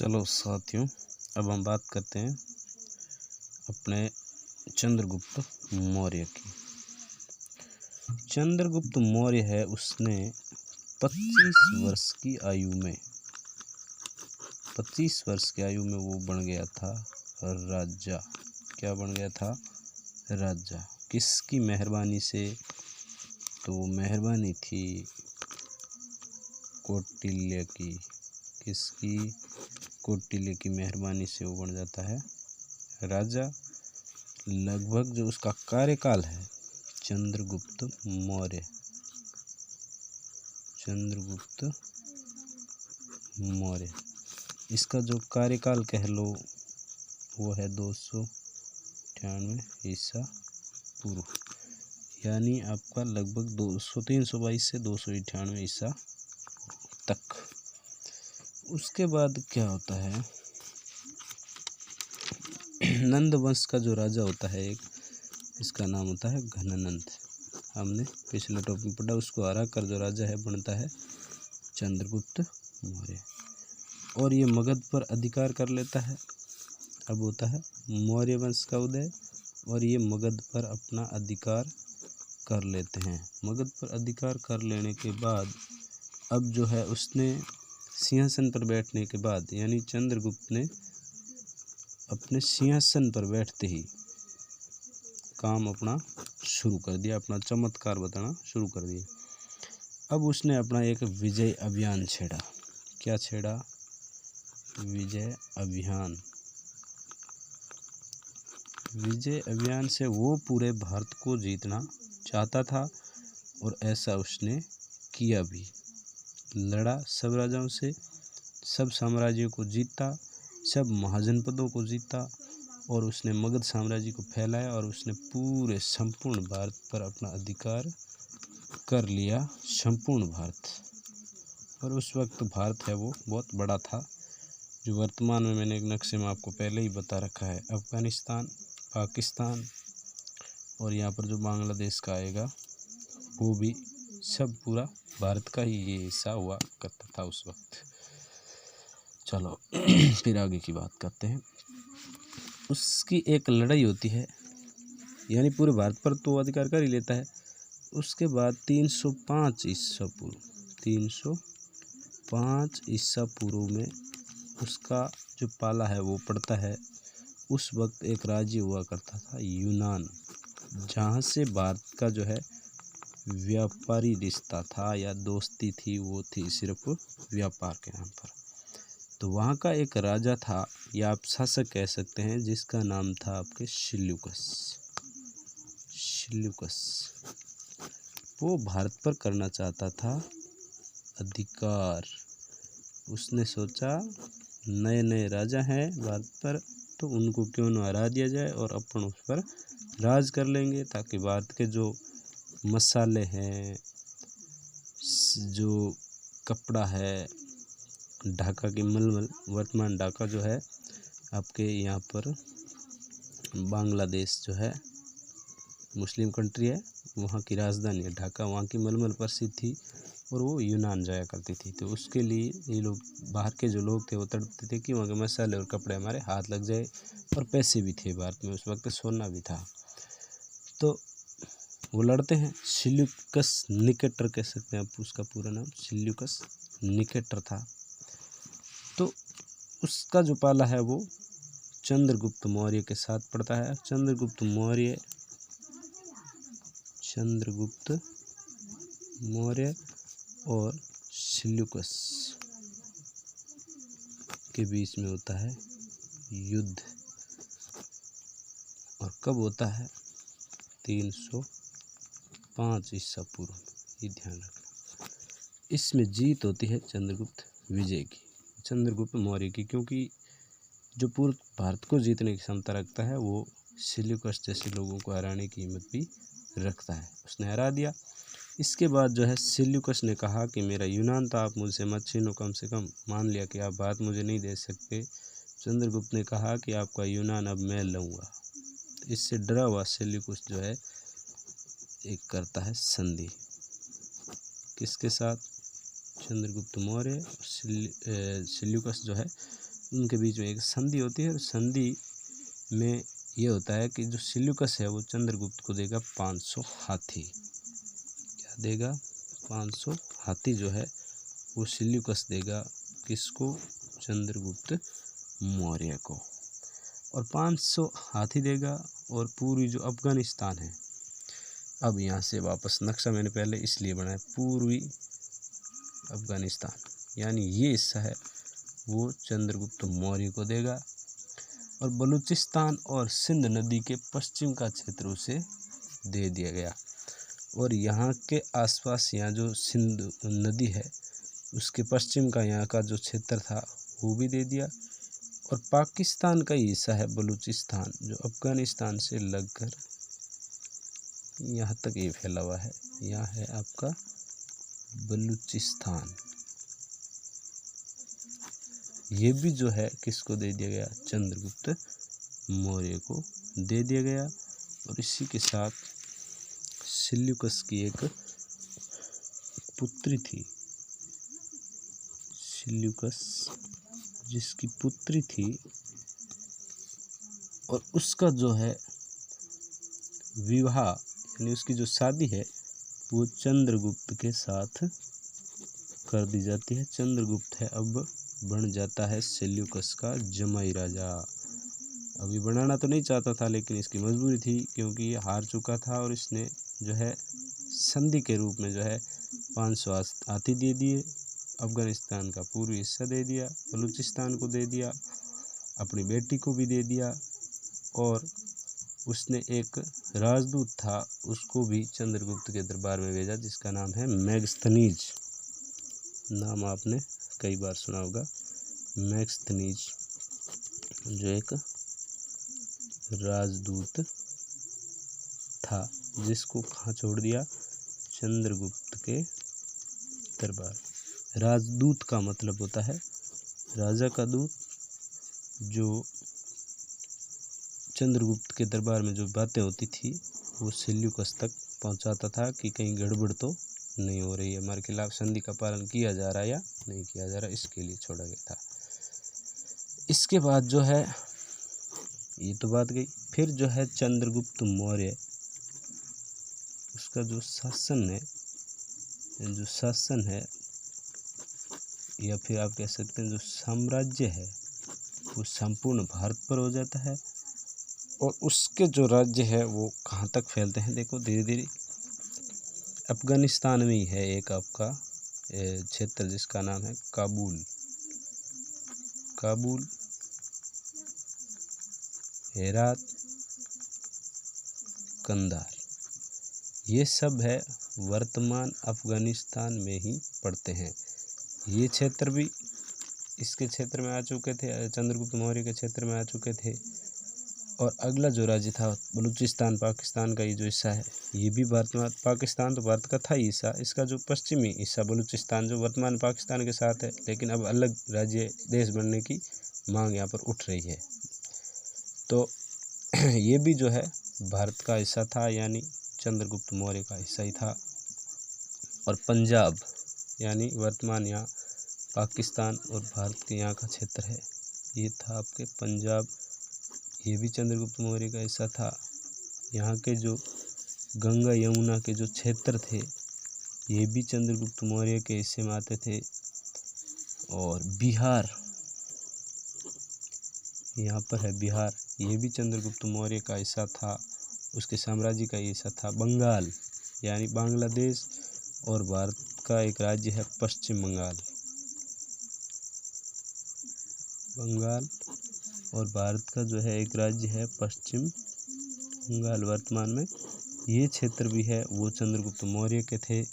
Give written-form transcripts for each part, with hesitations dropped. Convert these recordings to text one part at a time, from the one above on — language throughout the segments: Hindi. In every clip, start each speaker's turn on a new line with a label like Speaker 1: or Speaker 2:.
Speaker 1: चलो साथियों, अब हम बात करते हैं अपने चंद्रगुप्त मौर्य की। चंद्रगुप्त मौर्य है, उसने 25 वर्ष की आयु में 25 वर्ष की आयु में वो बन गया था राजा। क्या बन गया था? राजा। किसकी मेहरबानी से? तो वो मेहरबानी थी कौटिल्य की। किसकी? कौटिल्य की मेहरबानी से वो बन जाता है राजा। लगभग जो उसका कार्यकाल है चंद्रगुप्त मौर्य इसका जो कार्यकाल कह लो वो है 298 ईसा पूर्व, यानी आपका लगभग 322 से 298 ईसा तक। उसके बाद क्या होता है, नंद वंश का जो राजा होता है एक, इसका नाम होता है घननंद। हमने पिछले टॉपिक में पढ़ा, उसको हरा कर जो राजा है बनता है चंद्रगुप्त मौर्य, और ये मगध पर अधिकार कर लेता है। अब होता है मौर्य वंश का उदय, और ये मगध पर अपना अधिकार कर लेते हैं। मगध पर अधिकार कर लेने के बाद अब जो है उसने सिंहासन पर बैठने के बाद, यानी चंद्रगुप्त ने अपने सिंहासन पर बैठते ही काम अपना शुरू कर दिया, अपना चमत्कार बताना शुरू कर दिया। अब उसने अपना एक विजय अभियान छेड़ा। क्या छेड़ा? विजय अभियान। विजय अभियान से वो पूरे भारत को जीतना चाहता था, और ऐसा उसने किया भी। लड़ा सब राजाओं से, सब साम्राज्यों को जीता, सब महाजनपदों को जीता, और उसने मगध साम्राज्य को फैलाया, और उसने पूरे संपूर्ण भारत पर अपना अधिकार कर लिया, संपूर्ण भारत। और उस वक्त भारत है वो बहुत बड़ा था, जो वर्तमान में मैंने एक नक्शे में आपको पहले ही बता रखा है। अफगानिस्तान, पाकिस्तान, और यहाँ पर जो बांग्लादेश का आएगा वो भी सब पूरा भारत का ही ये हिस्सा हुआ करता था उस वक्त। चलो फिर आगे की बात करते हैं। उसकी एक लड़ाई होती है, यानी पूरे भारत पर तो अधिकार कर ही लेता है। उसके बाद 305 ईसा पूर्व 305 ईसा पूर्व में उसका जो पाला है वो पड़ता है। उस वक्त एक राज्य हुआ करता था यूनान, जहाँ से भारत का जो है व्यापारी रिश्ता था या दोस्ती थी, वो थी सिर्फ व्यापार के नाम पर। तो वहाँ का एक राजा था, या आप शासक कह सकते हैं, जिसका नाम था आपके सिल्यूकस। वो भारत पर करना चाहता था अधिकार। उसने सोचा नए नए राजा हैं भारत पर, तो उनको क्यों न हरा दिया जाए और अपन उस पर राज कर लेंगे, ताकि भारत के जो मसाले हैं, जो कपड़ा है, ढाका की मलमल, वर्तमान ढाका जो है आपके यहाँ पर बांग्लादेश जो है मुस्लिम कंट्री है, वहाँ की राजधानी है ढाका, वहाँ की मलमल प्रसिद्ध थी, और वो यूनान जाया करती थी। तो उसके लिए ये लोग, बाहर के जो लोग थे, वो तड़पते थे कि वहाँ के मसाले और कपड़े हमारे हाथ लग जाए, और पैसे भी थे भारत में उस वक्त, सोना भी था। तो वो लड़ते हैं। सिल्यूकस निकेटर कह सकते हैं आप, उसका पूरा नाम सिल्यूकस निकेटर था। तो उसका जो पाला है वो चंद्रगुप्त मौर्य के साथ पड़ता है। चंद्रगुप्त मौर्य और सिल्यूकस के बीच में होता है युद्ध। और कब होता है? 305 ईसा पूर्व, ये ध्यान रखना। इसमें जीत होती है चंद्रगुप्त विजय की, चंद्रगुप्त मौर्य की, क्योंकि जो पूर्व भारत को जीतने की क्षमता रखता है वो सिल्यूकस जैसे लोगों को हराने की हिम्मत भी रखता है। उसने हरा दिया। इसके बाद जो है सिल्यूकस ने कहा कि मेरा यूनान था, आप मुझसे मत छीनो, कम से कम मान लिया कि आप भारत मुझे नहीं दे सकते। चंद्रगुप्त ने कहा कि आपका यूनान अब मैं लूँगा। इससे डरा हुआ सिल्यूकस जो है एक करता है संधि। किसके साथ? चंद्रगुप्त मौर्य। सिल्यूकस जो है उनके बीच में एक संधि होती है और संधि में ये होता है कि जो सेल्यूकस है वो चंद्रगुप्त को देगा 500 हाथी। क्या देगा? 500 हाथी जो है वो सेल्यूकस देगा किसको? चंद्रगुप्त मौर्य को। और 500 हाथी देगा और पूर्वी जो अफगानिस्तान है, अब यहाँ से वापस नक्शा मैंने पहले इसलिए बनाया, पूर्वी अफगानिस्तान यानी ये हिस्सा है वो चंद्रगुप्त मौर्य को देगा। और बलूचिस्तान और सिंध नदी के पश्चिम का क्षेत्र उसे दे दिया गया। और यहाँ के आसपास यहाँ जो सिंध नदी है उसके पश्चिम का यहाँ का जो क्षेत्र था वो भी दे दिया। और पाकिस्तान का ही हिस्सा है बलूचिस्तान जो अफगानिस्तान से लगकर यहाँ तक ये फैला हुआ है, यहाँ है आपका बलूचिस्तान। ये भी जो है किसको दे दिया गया? चंद्रगुप्त मौर्य को दे दिया गया। और इसी के साथ सेल्यूकस की एक पुत्री थी, सेल्यूकस जिसकी पुत्री थी, और उसका जो है विवाह यानी उसकी जो शादी है वो चंद्रगुप्त के साथ कर दी जाती है। चंद्रगुप्त है अब बन जाता है सेल्यूकस का जमाई राजा। अभी बनाना तो नहीं चाहता था लेकिन इसकी मजबूरी थी क्योंकि ये हार चुका था और इसने जो है संधि के रूप में जो है 500 हाथी दे दिए, अफगानिस्तान का पूर्वी हिस्सा दे दिया, बलूचिस्तान को दे दिया, अपनी बेटी को भी दे दिया। और उसने एक राजदूत था उसको भी चंद्रगुप्त के दरबार में भेजा जिसका नाम है मेगस्थनीज। नाम आपने कई बार सुना होगा, मेगस्थनीज जो एक राजदूत था जिसको कहाँ छोड़ दिया? चंद्रगुप्त के दरबार। राजदूत का मतलब होता है राजा का दूत, जो चंद्रगुप्त के दरबार में जो बातें होती थी वो सेल्यूकस तक पहुंचाता था कि कहीं गड़बड़ तो नहीं हो रही है, हमारे खिलाफ संधि का पालन किया जा रहा है या नहीं किया जा रहा, इसके लिए छोड़ा गया था। इसके बाद जो है ये तो बात गई। फिर जो है चंद्रगुप्त मौर्य, उसका जो शासन है या फिर आप कह सकते हैं जो साम्राज्य है वो संपूर्ण भारत पर हो जाता है। और उसके जो राज्य है वो कहाँ तक फैलते हैं? देखो धीरे धीरे अफगानिस्तान में ही है एक आपका क्षेत्र जिसका नाम है काबुल। काबुल, हेरात, कंधार, ये सब है वर्तमान अफगानिस्तान में ही पड़ते हैं। ये क्षेत्र भी इसके क्षेत्र में आ चुके थे, चंद्रगुप्त मौर्य के क्षेत्र में आ चुके थे। और अगला जो राज्य था बलूचिस्तान, पाकिस्तान का ये जो हिस्सा है ये भी वर्तमान पाकिस्तान तो भारत का था ही हिस्सा, इसका जो पश्चिमी हिस्सा बलूचिस्तान जो वर्तमान पाकिस्तान के साथ है लेकिन अब अलग राज्य देश बनने की मांग यहाँ पर उठ रही है। तो ये भी जो है भारत का हिस्सा था यानी चंद्रगुप्त मौर्य का हिस्सा ही था। और पंजाब यानी वर्तमान यहाँ पाकिस्तान और भारत के यहाँ का क्षेत्र है, ये था आपके पंजाब, ये भी चंद्रगुप्त मौर्य का हिस्सा था। यहाँ के जो गंगा यमुना के जो क्षेत्र थे ये भी चंद्रगुप्त मौर्य के हिस्से में आते थे। और बिहार, यहाँ पर है बिहार, ये भी चंद्रगुप्त मौर्य का हिस्सा था, उसके साम्राज्य का हिस्सा था। बंगाल यानी बांग्लादेश और भारत का एक राज्य है पश्चिम बंगाल। बंगाल और भारत का जो है एक राज्य है पश्चिम बंगाल वर्तमान में, ये क्षेत्र भी है वो चंद्रगुप्त मौर्य के थे।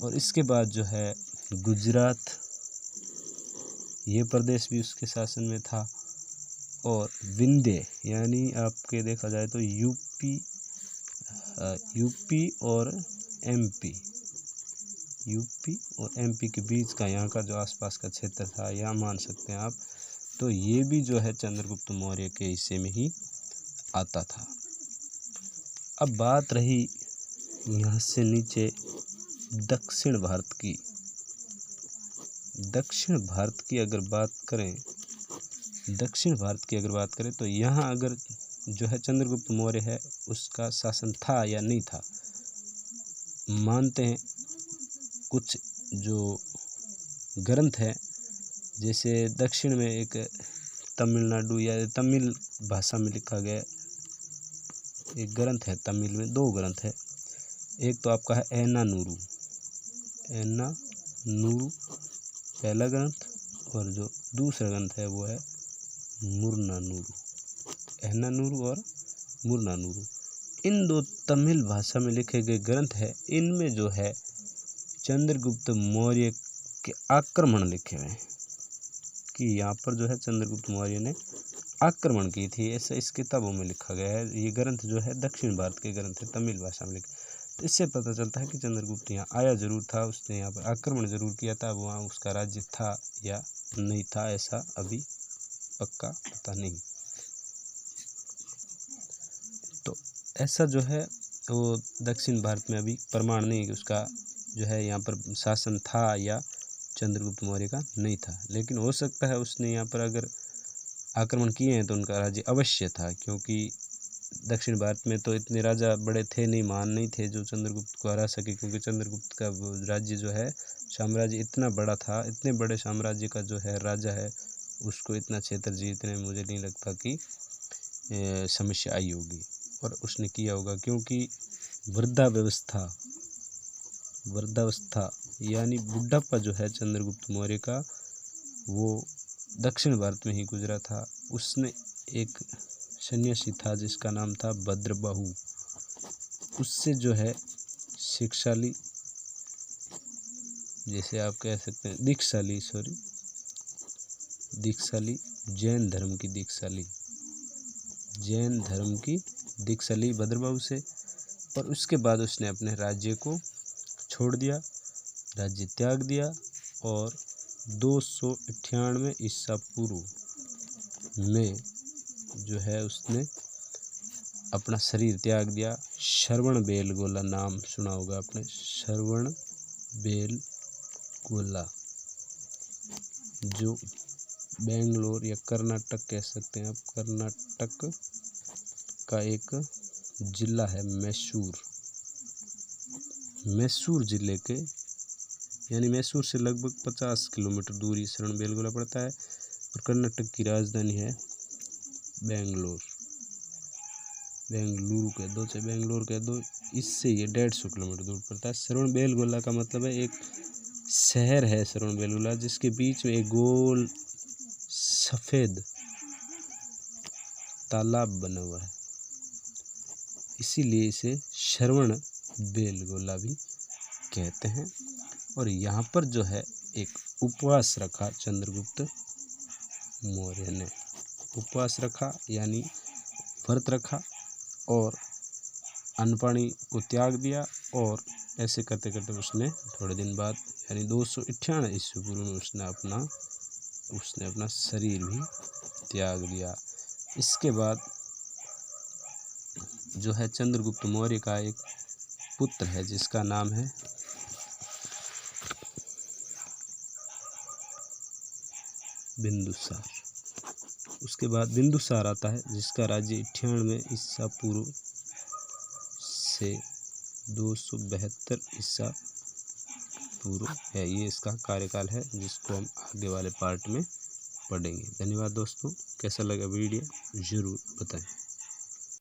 Speaker 1: और इसके बाद जो है गुजरात, ये प्रदेश भी उसके शासन में था। और विंध्य यानी आपके देखा जाए तो यूपी और एमपी के बीच का यहाँ का जो आसपास का क्षेत्र था, यहाँ मान सकते हैं आप, तो ये भी जो है चंद्रगुप्त मौर्य के हिस्से में ही आता था। अब बात रही यहाँ से नीचे दक्षिण भारत की। दक्षिण भारत की अगर बात करें दक्षिण भारत की अगर बात करें तो यहाँ अगर जो है चंद्रगुप्त मौर्य है उसका शासन था या नहीं था, मानते हैं कुछ जो ग्रंथ है, जैसे दक्षिण में एक तमिलनाडु या तमिल भाषा में लिखा गया एक ग्रंथ है, तमिल में 2 ग्रंथ है। एक तो आपका है ऐनानूरू पहला ग्रंथ, और जो दूसरा ग्रंथ है वो है मुर्नानूरू, ऐनानूरू और मुर्नानूरू। इन 2 तमिल भाषा में लिखे गए ग्रंथ है। इनमें जो है चंद्रगुप्त मौर्य के आक्रमण लिखे हुए हैं कि यहाँ पर जो है चंद्रगुप्त मौर्य ने आक्रमण की थी, ऐसा इस किताबों में लिखा गया है। ये ग्रंथ जो है दक्षिण भारत के ग्रंथ है, तमिल भाषा में लिखे। तो इससे पता चलता है कि चंद्रगुप्त यहाँ आया जरूर था, उसने यहाँ पर आक्रमण जरूर किया था। वहाँ उसका राज्य था या नहीं था, ऐसा अभी पक्का पता नहीं। तो ऐसा जो है वो दक्षिण भारत में अभी प्रमाण नहीं कि उसका जो है यहाँ पर शासन था या चंद्रगुप्त मौर्य का नहीं था। लेकिन हो सकता है उसने यहाँ पर अगर आक्रमण किए हैं तो उनका राज्य अवश्य था, क्योंकि दक्षिण भारत में तो इतने राजा बड़े थे नहीं, महान नहीं थे जो चंद्रगुप्त को हरा सके, क्योंकि चंद्रगुप्त का राज्य जो है साम्राज्य इतना बड़ा था। इतने बड़े साम्राज्य का जो है राजा है उसको इतना क्षेत्र जीतने में मुझे नहीं लगता कि समस्या आई होगी, और उसने किया होगा। क्योंकि वृद्धावस्था यानी बुढ़ापा जो है चंद्रगुप्त मौर्य का वो दक्षिण भारत में ही गुजरा था। उसने एक सन्यासी था जिसका नाम था भद्रबाहु, उससे जो है शिक्षाली, जैसे आप कह सकते हैं दीक्षाली जैन धर्म की दीक्षा ली भद्रबाहु से। और उसके बाद उसने अपने राज्य को छोड़ दिया, राज्य त्याग दिया, और 298 ईसा पूर्व में जो है उसने अपना शरीर त्याग दिया। श्रवणबेलगोला नाम सुना होगा आपने, श्रवणबेलगोला, जो बेंगलोर या कर्नाटक कह सकते हैं आप, कर्नाटक का एक जिला है मैसूर जिले के, यानी मैसूर से लगभग 50 किलोमीटर दूरी श्रवणबेलगोला पड़ता है। और कर्नाटक की राजधानी है बेंगलुरु कह दो, इससे ये 150 किलोमीटर दूर पड़ता है। श्रवणबेलगोला का मतलब है एक शहर है श्रवणबेलगोला, जिसके बीच में एक गोल सफ़ेद तालाब बना हुआ है, इसीलिए इसे श्रवणबेलगोला भी कहते हैं। और यहाँ पर जो है एक उपवास रखा चंद्रगुप्त मौर्य ने, उपवास रखा यानी व्रत रखा, और अन्न पानी को त्याग दिया। और ऐसे करते करते उसने थोड़े दिन बाद यानी 298 ईस्वी पूर्व में उसने अपना शरीर भी त्याग दिया। इसके बाद जो है चंद्रगुप्त मौर्य का एक पुत्र है जिसका नाम है बिंदुसार। उसके बाद बिंदुसार आता है जिसका राज्य 98 ईसा पूर्व से 272 ईसा पूर्व है। ये इसका कार्यकाल है, जिसको हम आगे वाले पार्ट में पढ़ेंगे। धन्यवाद दोस्तों, कैसा लगा वीडियो ज़रूर बताएं।